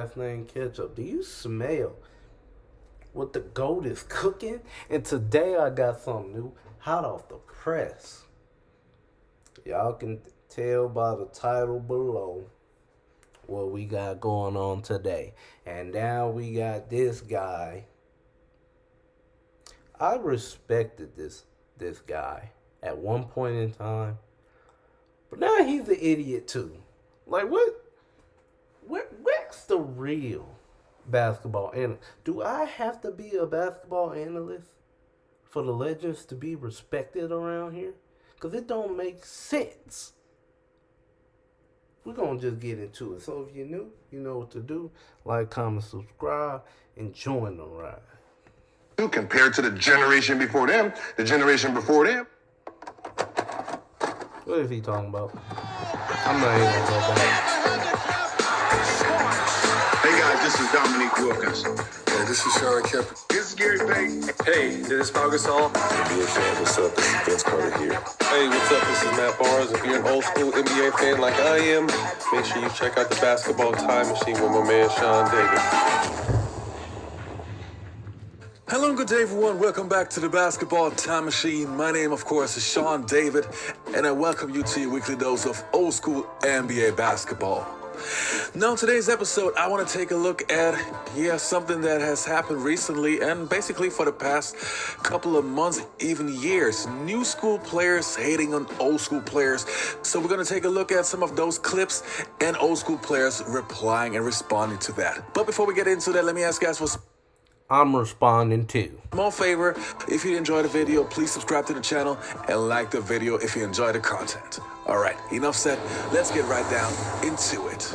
last name Ketchup. Do you smell what the goat is cooking? And today I got something new, hot off the press. Y'all can tell by the title below what we got going on today. And now we got this guy. I respected this guy at one point in time, but now he's an idiot too. Like what's the real basketball analyst? Do I have to be a basketball analyst for the Legends to be respected around here? Because it don't make sense. We're going to just get into it. So if you're new, you know what to do. Like, comment, subscribe, and join the ride. Compared to the generation before them, the generation before them. What is he talking about? I'm not even going to go back. Hey guys, this is Dominique Wilkins. Hey, this is Sean Kemp. This is Gary Payton. Hey, this is Pau Gasol. NBA fan, what's up? This is Vince Carter here. Hey, what's up? This is Matt Barnes. If you're an old school NBA fan like I am, make sure you check out the Basketball Time Machine with my man Sean David. Hello and good day, everyone. Welcome back to the Basketball Time Machine. My name, of course, is Sean David, and I welcome you to your weekly dose of old school NBA basketball. Now, in today's episode, I want to take a look at, something that has happened recently and basically for the past couple of months, even years. New school players hating on old school players. So we're going to take a look at some of those clips and old school players replying and responding to that. But before we get into that, let me ask you guys for I'm responding too. small favor. If you enjoyed the video, please subscribe to the channel and like the video if you enjoy the content. All right, enough said. Let's get right down into it.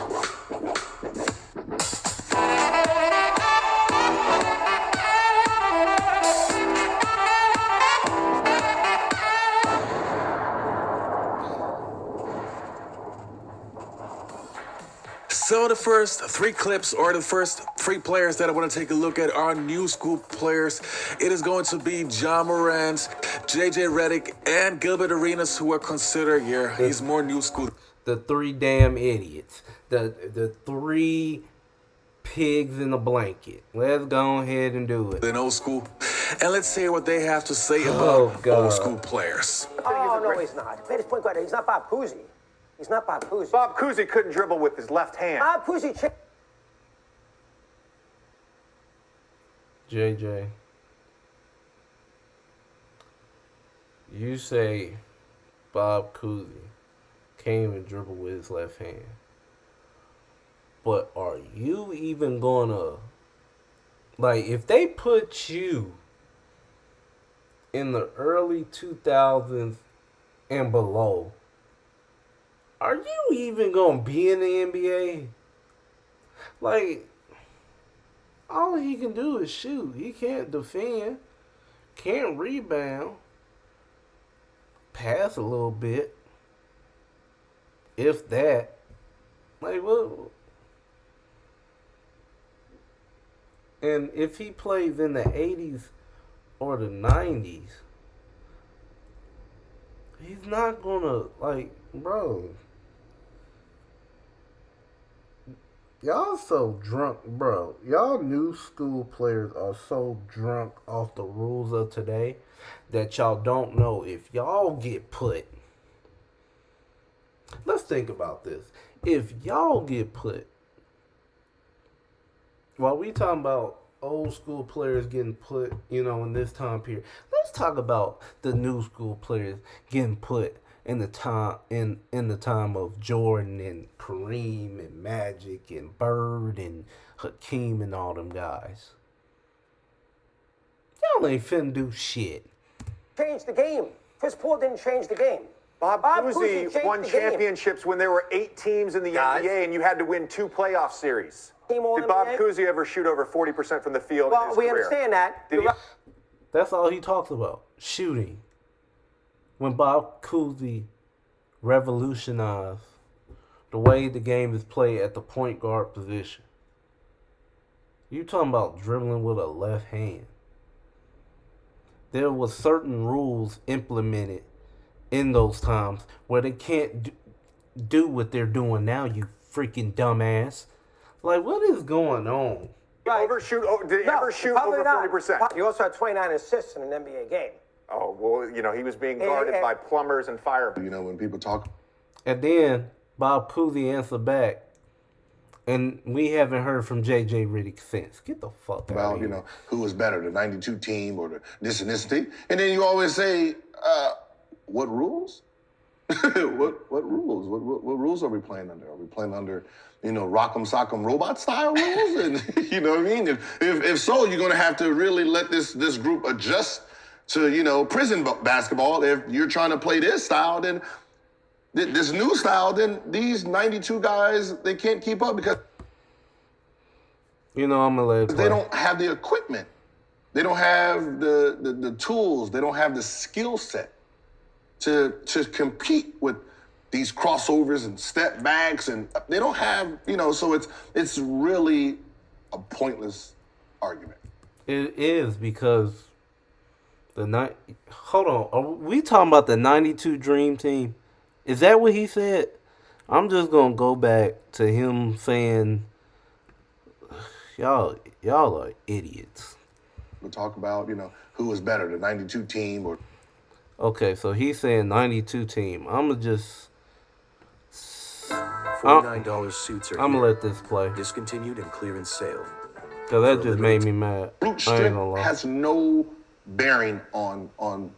So the first three clips, or the first three players that I want to take a look at, are new school players. It is going to be Ja Morant, JJ Reddick, and Gilbert Arenas, who are considered, he's more new school. The three damn idiots. The three pigs in a blanket. Let's go ahead and do it. In old school. And let's hear what they have to say about old school players. Oh, no, he's not. Made his point quite. He's not Bob Cousy. He's not Bob Cousy. Bob Cousy couldn't dribble with his left hand. Bob Cousy. JJ, you say Bob Cousy can't even dribble with his left hand. But are you even gonna, like, if they put you in the early 2000s and below, are you even gonna be in the NBA? Like, all he can do is shoot. He can't defend, can't rebound, pass a little bit, if that. Like, what? And if he plays in the 80s or the 90s, he's not gonna, like, bro. Y'all so drunk, bro. Y'all new school players are so drunk off the rules of today that y'all don't know if y'all get put. Let's think about this. If y'all get put, while we talking about old school players getting put, in this time period, let's talk about the new school players getting put in the time of Jordan and Kareem and Magic and Bird and Hakeem and all them guys. Y'all ain't finna do shit. Changed the game. Chris Paul didn't change the game. Bob Cousy won championships when there were 8 teams in the NBA and you had to win 2 playoff series. Did Bob Cousy ever shoot over 40% from the field in his career? Well, we understand that. That's all he talks about, shooting. When Bob Cousy revolutionized the way the game is played at the point guard position. You talking about dribbling with a left hand. There was certain rules implemented in those times where they can't do what they're doing now, you freaking dumbass. Like, what is going on? Right. Did he ever shoot over 40%? He also had 29 assists in an NBA game. Oh, well, he was being guarded by plumbers and firemen. When people talk. And then Bob Cousy answered back, and we haven't heard from JJ Reddick since. Get the fuck out of here. Who was better, the 92 team or the this and this team? And then you always say, what rules? what rules? What rules are we playing under? Are we playing under, rock'em sock'em robot style rules? And you know what I mean? If so, you're gonna have to really let this group adjust to prison basketball. If you're trying to play this style, then this new style, then these 92 guys, they can't keep up because I'm gonna let it play. They don't have the equipment. They don't have the tools. They don't have the skill set to compete with these crossovers and step backs, and they don't have, so it's really a pointless argument. It is because hold on, are we talking about the 92 Dream Team? Is that what he said? I'm just gonna go back to him saying, y'all are idiots. We'll talk about, who was better, the 92 team or... Okay, so he's saying 92 team. I'm gonna just... $49 suits are I'm gonna let this play. Discontinued and clearance sale. Cause that just made me mad. Brute strength has no bearing on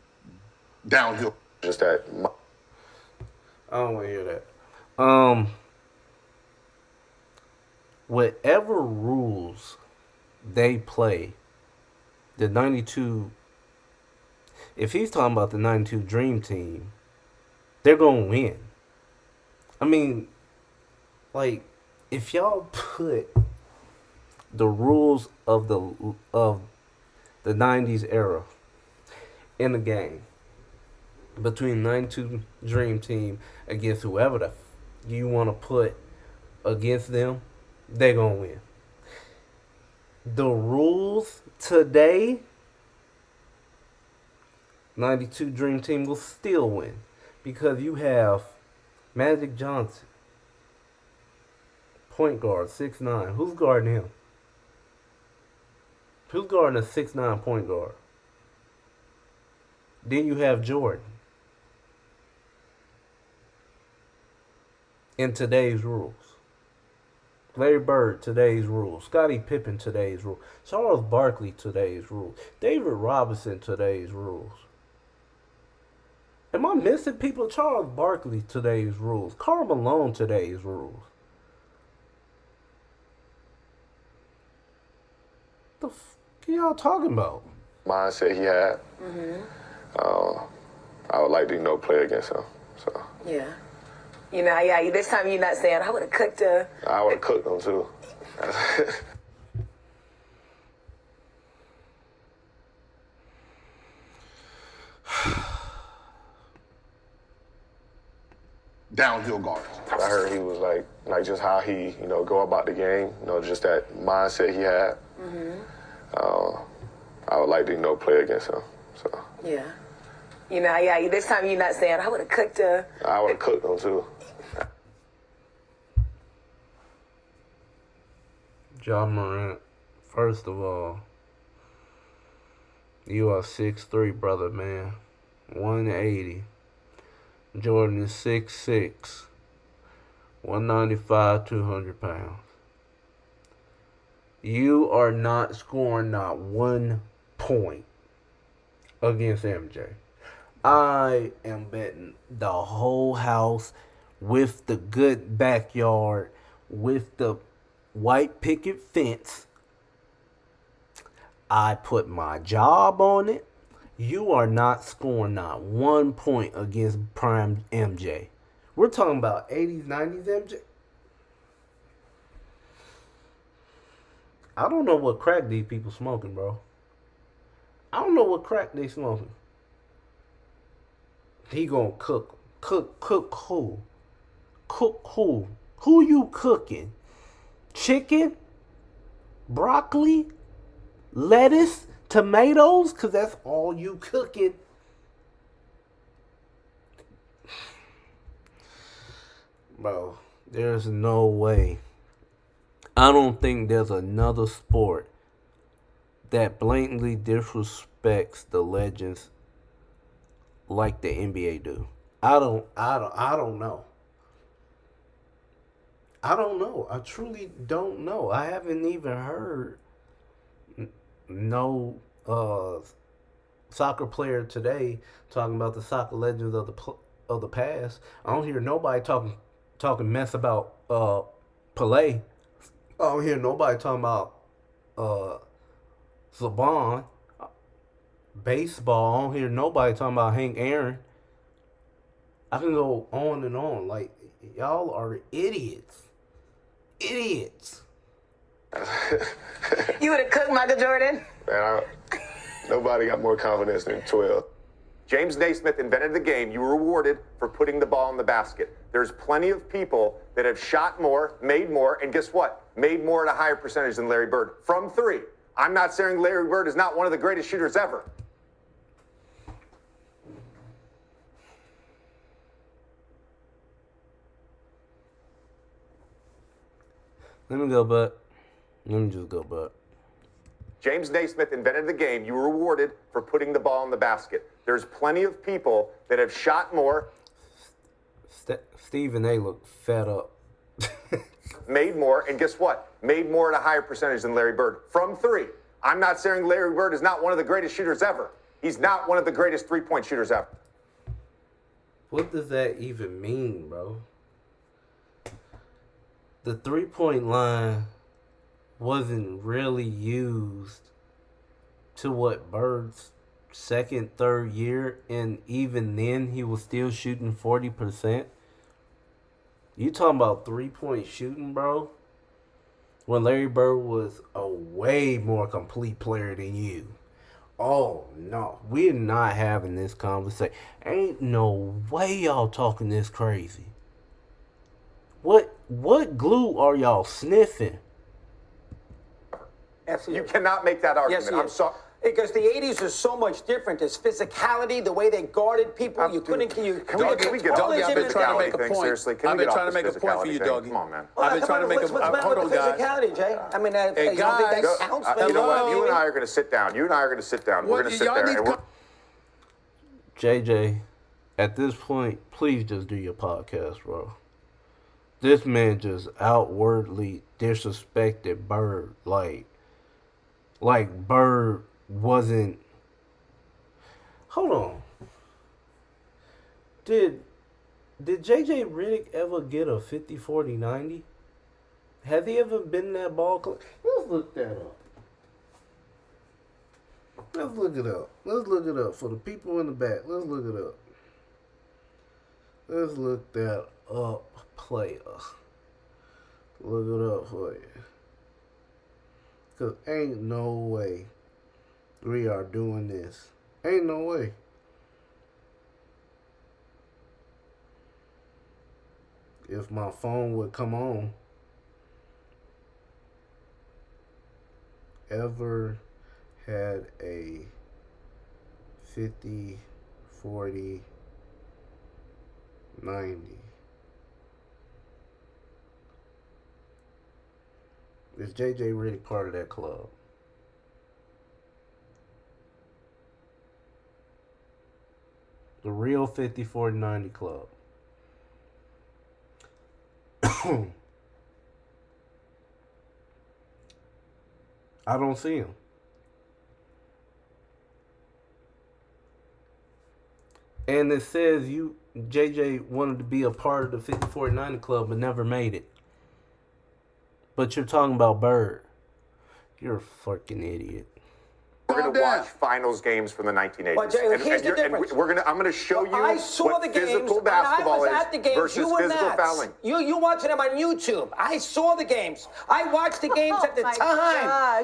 downhill. Just that... I don't want to hear that. Whatever rules they play, the 92, if he's talking about the 92 Dream Team, they're going to win. I mean, like, if y'all put the rules of the 90s era in the game, between 92 Dream Team against whoever you want to put against them, they're going to win. The rules today, 92 Dream Team will still win because you have Magic Johnson, point guard, 6'9". Who's guarding him? Who's guarding a 6'9" point guard? Then you have Jordan. In today's rules. Larry Bird, today's rules. Scottie Pippen, today's rules. Charles Barkley, today's rules. David Robinson, today's rules. Am I missing people? Charles Barkley, today's rules. Karl Malone, today's rules. The f*** are y'all talking about? Mindset he had. I would like to, play against him. So. Yeah. This time you're not saying, I would have cooked her. I would have cooked him, too. Downhill guards. I heard he was like just how he, go about the game, just that mindset he had. I would like to, play against him. So. Yeah. This time you're not saying, I would have cooked her. I would have cooked him, too. Ja Morant, first of all, you are 6'3", brother, man. 180. Jordan is 6'6", 195, 200 pounds. You are not scoring not 1 point against MJ. I am betting the whole house with the good backyard, with the white picket fence. I put my job on it. You are not scoring not 1 point against prime MJ. We're talking about 80s, 90s MJ. I don't know what crack these people smoking, bro. I don't know what crack they smoking. He gonna cook. Cook who? Cook who? Who you cooking? Chicken? Broccoli? Lettuce? Tomatoes? Because that's all you cooking. Bro, there's no way I don't think there's another sport that blatantly disrespects the legends like the NBA do. I don't know. I don't know. I truly don't know. I haven't even heard no soccer player today talking about the soccer legends of the past. I don't hear nobody talking mess about Pelé. I don't hear nobody talking about Saban. Baseball. I don't hear nobody talking about Hank Aaron. I can go on and on. Like, y'all are idiots. Idiots. You would have cooked Michael Jordan? Man, nobody got more confidence than 12. James Naismith invented the game. You were rewarded for putting the ball in the basket. There's plenty of people that have shot more, made more, and guess what? Made more at a higher percentage than Larry Bird from three. I'm not saying Larry Bird is not one of the greatest shooters ever. Let me go back. Let me just go back. James Naismith invented the game. You were rewarded for putting the ball in the basket. There's plenty of people that have shot more. Stephen A. look fed up. Made more, and guess what? Made more at a higher percentage than Larry Bird from three. I'm not saying Larry Bird is not one of the greatest shooters ever. He's not one of the greatest three-point shooters ever. What does that even mean, bro? The three-point line wasn't really used to what Bird's second, third year, and even then he was still shooting 40%. You talking about three-point shooting, bro? When Larry Bird was a way more complete player than you. Oh, no. We're not having this conversation. Ain't no way y'all talking this crazy. What glue are y'all sniffing? You cannot make that argument. Yes, I'm sorry. Because the 80s is so much different. There's physicality, the way they guarded people. You couldn't. Can we get off Doggy, this I've been trying to make a physicality thing? point. Seriously, can I've we been get trying off to make this a point for physicality you, thing? Doggy. Come on, man. I've been trying to make a point. Hold on, guys. Physicality, Jay. I mean, Hey, you don't guys. think that counts? You know what? You and I are going to sit down. You and I are going to sit down. We're going to sit there. And JJ, at this point, please just do your podcast, bro. This man just outwardly disrespected Bird. Like Bird wasn't. Hold on. Did JJ Reddick ever get a 50-40-90? Has he ever been in that ball club? Let's look that up. Let's look it up. Let's look it up for the people in the back. Let's look it up. Let's look that up, player. Look it up for you. Because ain't no way we are doing this. Ain't no way. If my phone would come on. Ever had a 50-40-90. Is JJ Reddick part of that club? The real 50-40-90 club. I don't see him. And it says JJ wanted to be a part of the 50-40-90 club but never made it. But you're talking about Bird. You're a fucking idiot. We're going to watch finals games from the 1980s. But Jay, here's the difference. I'm going to show you I saw what the games, physical and I basketball was is at the games. versus You were physical not. fouling. You watching them on YouTube. I saw the games. I watched the games at the time. I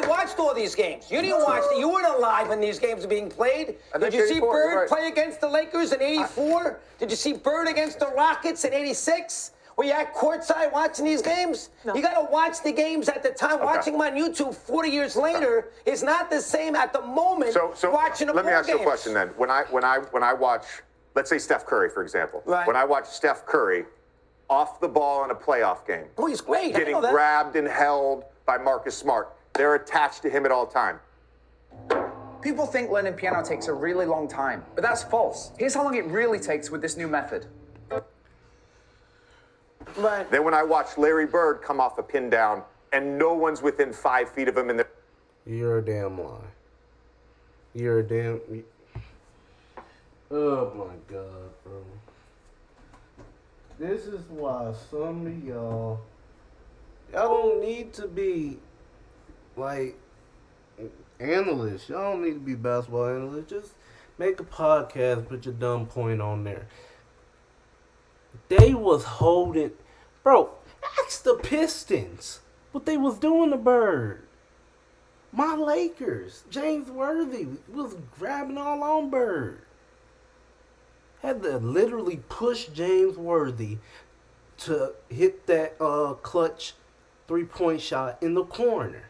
watched all these games. You didn't watch them. You weren't alive when these games were being played. Did you see Bird play against the Lakers in '84? Did you see Bird against the Rockets in '86? Were you at courtside watching these games? No. You got to watch the games at the time. Okay. Watching them on YouTube 40 years later is not the same at the moment. So watching a ball Let me ask you a games. question then. When I watch, let's say Steph Curry, for example. Right. When I watch Steph Curry, off the ball in a playoff game. Oh, he's great. I Getting know that. grabbed and held by Marcus Smart. They're attached to him at all time. People think learning piano takes a really long time, but that's false. Here's how long it really takes with this new method. Right. Then when I watch Larry Bird come off a pin down and no one's within 5 feet of him in the... You're a damn lie. You're a damn... Oh my God, bro. This is why some of y'all don't need to be like analysts. Y'all don't need to be basketball analysts. Just make a podcast, put your dumb point on there. They was holding, bro. Ask the Pistons what they was doing to Bird. My Lakers, James Worthy was grabbing all on Bird. Had to literally push James Worthy to hit that clutch 3-point shot in the corner.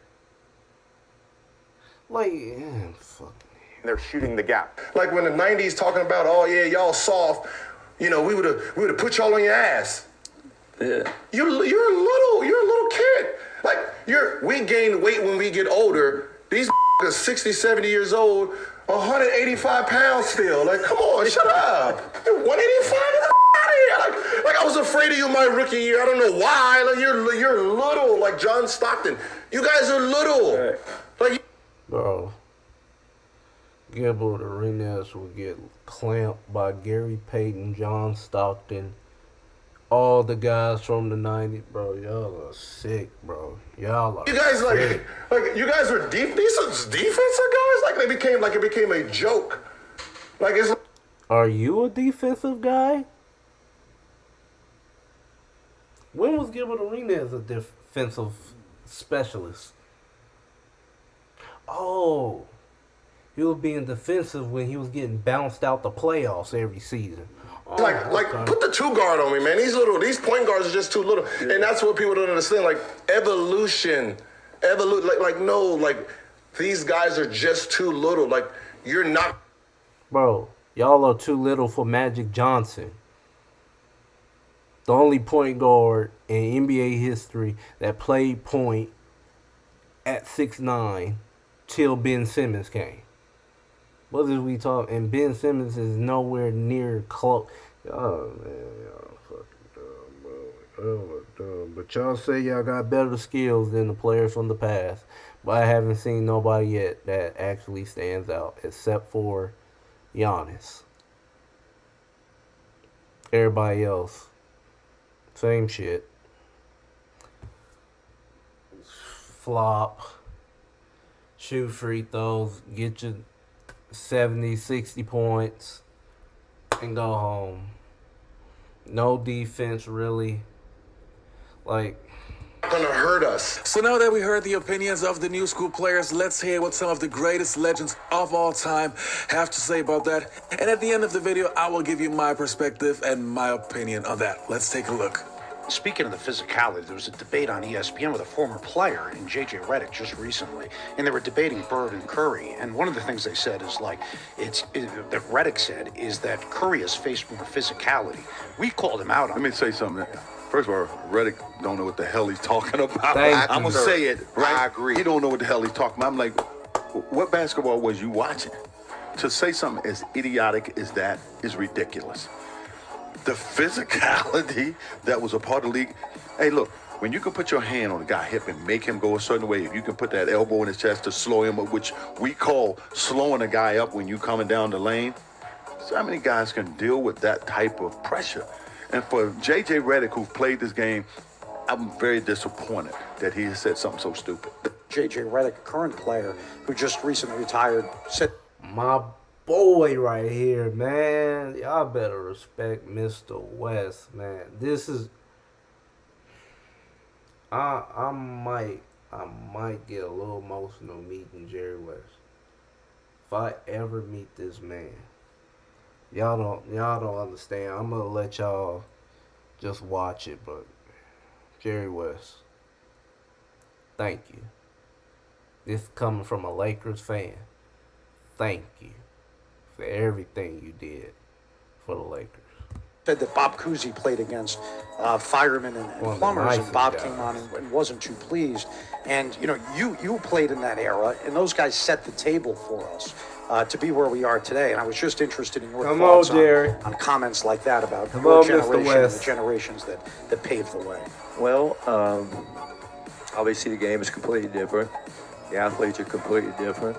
Like, fucking. They're shooting the gap. Like when the 90s talking about, oh yeah, y'all soft, you know, we would have put y'all on your ass. Yeah. You're a little kid. Like we gain weight when we get older. These are 60, 70 years old, 185 pounds still. Like, come on, shut up. You're 185? Get the out of here. Like I was afraid of you my rookie year. I don't know why. Like you're little, like John Stockton. You guys are little. Right. Like, bro, Gilbert Arenas will get clamped by Gary Payton, John Stockton, all the guys from the 90s. Bro, y'all are sick, bro. Y'all are you guys sick. like you guys are deep. These are defensive guys. Like it became a joke. Like it's. Are you a defensive guy? When was Gilbert Arenas a defensive specialist? Oh, he was being defensive when he was getting bounced out the playoffs every season. Oh, like put the 2 guard on me, man. These point guards are just too little, and that's what people don't understand. Like evolution, these guys are just too little. Like you're not. Bro, y'all are too little for Magic Johnson. The only point guard in NBA history that played point at 6'9" till Ben Simmons came. What is we talking? And Ben Simmons is nowhere near close. Oh man, y'all fucking dumb, bro. Oh, dumb. But y'all say y'all got better skills than the players from the past. But I haven't seen nobody yet that actually stands out except for Giannis. Everybody else, same shit. Flop. Shoot free throws. Get your 70, 60 points. And go home. No defense, really. Like, gonna hurt us. So now that we heard the opinions of the new school players, let's hear what some of the greatest legends of all time have to say about that. And at the end of the video, I will give you my perspective and my opinion on that. Let's take a look. Speaking of the physicality, there was a debate on ESPN with a former player in JJ Reddick just recently, and they were debating Bird and Curry. And one of the things they said is that Reddick said is that Curry has faced more physicality. We called him out on. Let me say something. First of all, Reddick don't know what the hell he's talking about. I'm gonna say it, right? I agree. He don't know what the hell he's talking about. I'm like, what basketball was you watching? To say something as idiotic as that is ridiculous. The physicality that was a part of the league. Hey, look, when you can put your hand on a guy's hip and make him go a certain way, if you can put that elbow in his chest to slow him up, which we call slowing a guy up when you coming down the lane, so how many guys can deal with that type of pressure? And for JJ Reddick, who played this game, I'm very disappointed that he has said something so stupid. JJ Reddick, a current player who just recently retired, said, my boy right here, man. Y'all better respect Mr. West, man. This is I might get a little emotional meeting Jerry West. If I ever meet this man, y'all don't understand. I'm gonna let y'all just watch it, but Jerry West, thank you. This coming from a Lakers fan. Thank you for everything you did for the Lakers. said that Bob Cousy played against firemen and plumbers, and Bob came on and wasn't too pleased. And you played in that era, and those guys set the table for us to be where we are today. And I was just interested in your thoughts on comments like that about your generation and the generations that paved the way. Well, obviously the game is completely different. The athletes are completely different.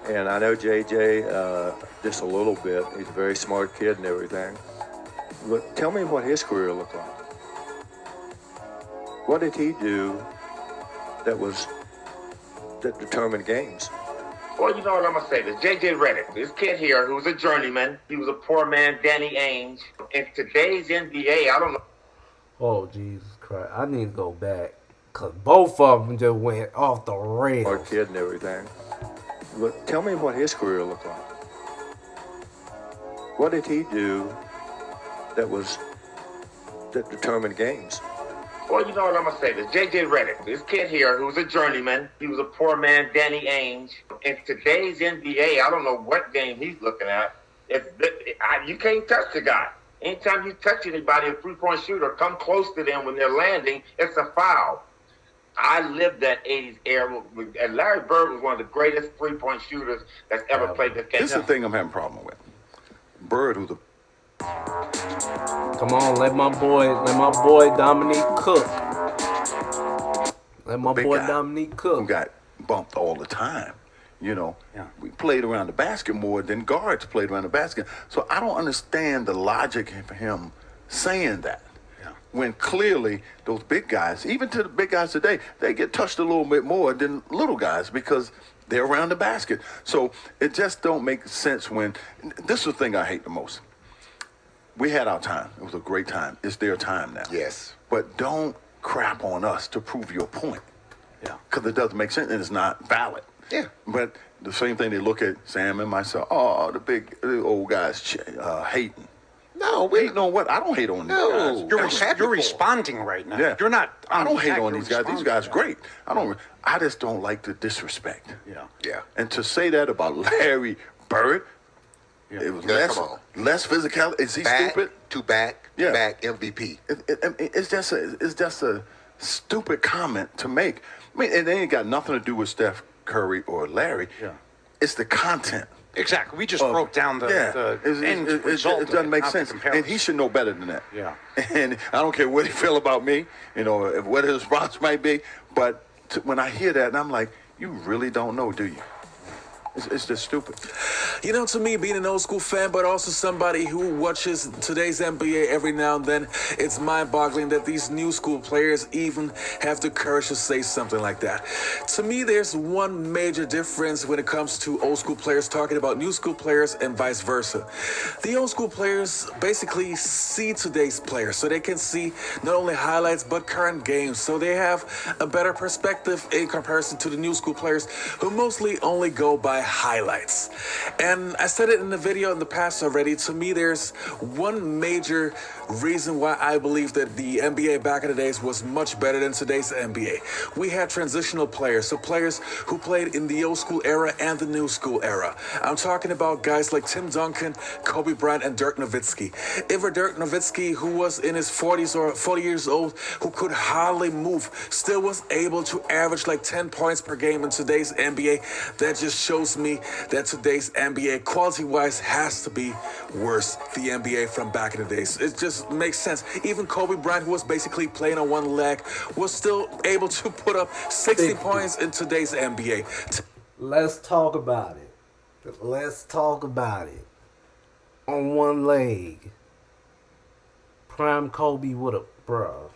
And I know JJ just a little bit. He's a very smart kid and everything. But tell me what his career looked like. What did he do that determined games? Well, you know what I'm going to say. This JJ Reddick, this kid here who was a journeyman, he was a poor man, Danny Ainge. In today's NBA, I don't know. Oh, Jesus Christ. I need to go back. Because both of them just went off the rails. Smart kid and everything. But tell me what his career looked like. What did he do that determined games? Well, you know what I'm going to say. This JJ Reddick, this kid here who was a journeyman, he was a poor man, Danny Ainge. In today's NBA, I don't know what game he's looking at. You can't touch the guy. Anytime you touch anybody, a three-point shooter, come close to them when they're landing, it's a foul. I lived that 80s era, and Larry Bird was one of the greatest three-point shooters that's ever played this game. This is the thing I'm having a problem with. Bird, who's the... Come on, let my boy Dominique cook. Let my boy Dominique cook. Who got bumped all the time. We played around the basket more than guards played around the basket. So I don't understand the logic for him saying that. When clearly those big guys, even to the big guys today, they get touched a little bit more than little guys because they're around the basket. So it just don't make sense when, this is the thing I hate the most. We had our time. It was a great time. It's their time now. Yes. But don't crap on us to prove your point. Because it doesn't make sense and it's not valid. Yeah. But the same thing, they look at Sam and myself, the old guys hating. No, hating on what? I don't hate on these guys. You're responding right now. Yeah. You're not. I don't hate on these guys. These guys are great. I just don't like the disrespect. Yeah. And to say that about Larry Bird, it was less physical. Is he stupid? Back MVP. It's just a stupid comment to make. I mean, it ain't got nothing to do with Steph Curry or Larry. It's the content. Exactly. We just broke down the end result. It doesn't make sense. And he should know better than that. And I don't care what he feel about me, what his response might be. But when I hear that, and I'm like, you really don't know, do you? It's just stupid. To me, being an old school fan, but also somebody who watches today's NBA every now and then, it's mind-boggling that these new school players even have the courage to say something like that. To me, there's one major difference when it comes to old school players talking about new school players and vice versa. The old school players basically see today's players, so they can see not only highlights, but current games. So they have a better perspective in comparison to the new school players who mostly only go by highlights. And I said it in the video in the past already. To me, there's one major reason why I believe that the NBA back in the days was much better than today's NBA. We had transitional players, so players who played in the old school era and the new school era. I'm talking about guys like Tim Duncan, Kobe Bryant, and Dirk Nowitzki. Even Dirk Nowitzki, who was in his 40s or 40 years old, who could hardly move, still was able to average like 10 points per game in today's NBA. That just shows me that today's NBA quality-wise has to be worse the NBA from back in the days. It just makes sense. Even Kobe Bryant, who was basically playing on one leg, was still able to put up 60 points in today's NBA. Let's talk about it. On one leg. Prime Kobe would have, bruh.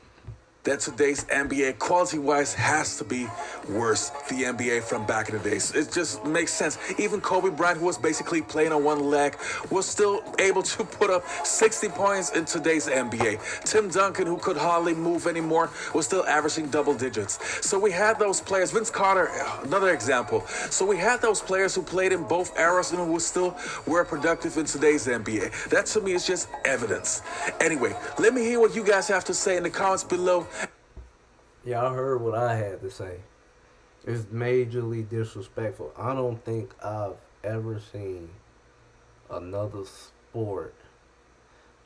That today's NBA quality-wise has to be worse the NBA from back in the days. It just makes sense. Even Kobe Bryant, who was basically playing on one leg, was still able to put up 60 points in today's NBA. Tim Duncan, who could hardly move anymore, was still averaging double digits. So we had those players. Vince Carter, another example. So we had those players who played in both eras and who still were productive in today's NBA. That to me is just evidence. Anyway, let me hear what you guys have to say in the comments below. Y'all heard what I had to say. It's majorly disrespectful. I don't think I've ever seen another sport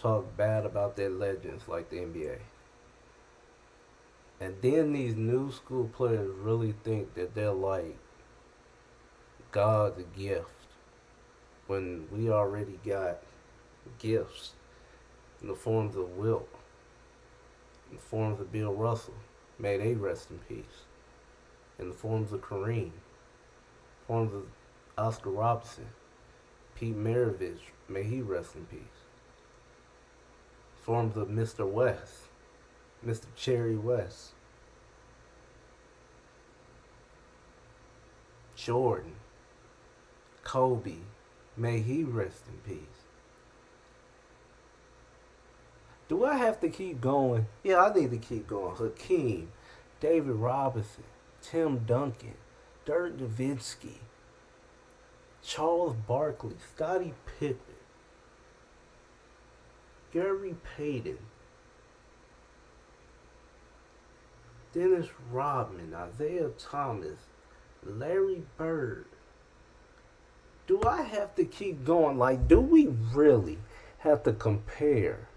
talk bad about their legends like the NBA. And then these new school players really think that they're like God's gift when we already got gifts in the forms of Wilt, in the forms of Bill Russell, may they rest in peace, in the forms of Kareem, forms of Oscar Robertson, Pete Maravich, may he rest in peace, forms of Mr. West, Mr. Cherry West, Jordan, Kobe, may he rest in peace. Do I have to keep going? Yeah, I need to keep going. Hakeem, David Robinson, Tim Duncan, Dirk Nowitzki, Charles Barkley, Scottie Pippen, Gary Payton, Dennis Rodman, Isaiah Thomas, Larry Bird. Do I have to keep going? Like, do we really have to compare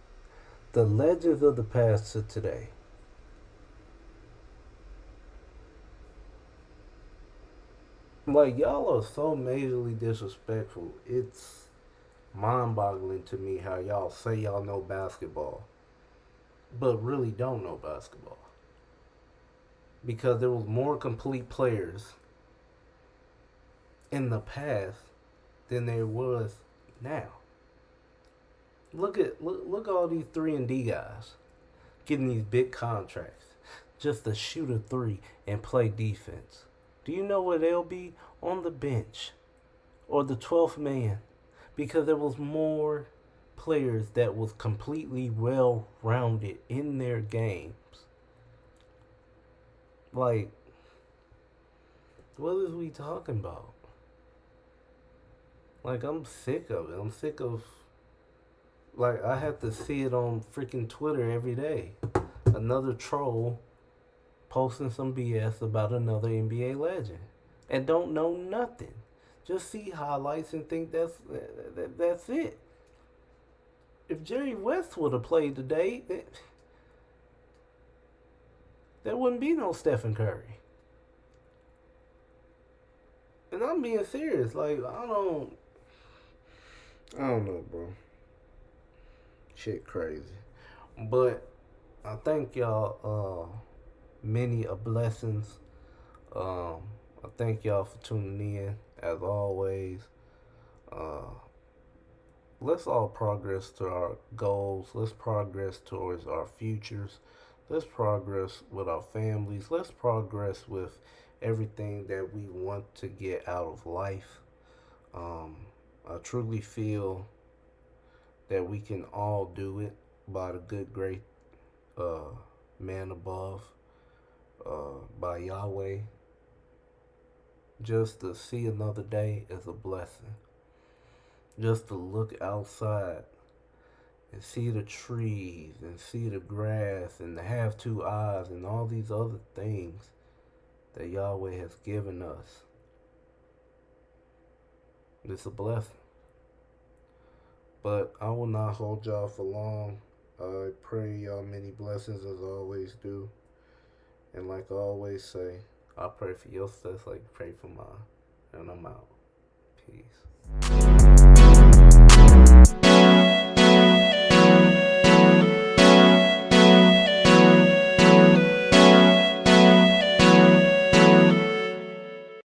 the legends of the past to today? Like, y'all are so majorly disrespectful. It's mind-boggling to me how y'all say y'all know basketball, but really don't know basketball. Because there was more complete players in the past than there was now. Look at all these 3-and-D guys getting these big contracts just to shoot a three and play defense. Do you know where they'll be? On the bench or the 12th man, because there was more players that was completely well-rounded in their games. Like, what is we talking about? Like, I'm sick of it. I'm sick of, like, I have to see it on freaking Twitter every day. Another troll posting some BS about another NBA legend and don't know nothing. Just see highlights and think that's it. If Jerry West would have played today, there wouldn't be no Stephen Curry. And I'm being serious. Like, I don't know, bro. Shit crazy. But I thank y'all many a blessings. I thank y'all for tuning in as always. Let's all progress to our goals. Let's progress towards our futures. Let's progress with our families. Let's progress with everything that we want to get out of life. I truly feel that we can all do it by the good, great man above, by Yahweh. Just to see another day is a blessing. Just to look outside and see the trees and see the grass and to have two eyes and all these other things that Yahweh has given us. It's a blessing. But I will not hold y'all for long. I pray y'all many blessings as I always do. And like I always say, I pray for your success like you pray for mine. And I'm out. Peace.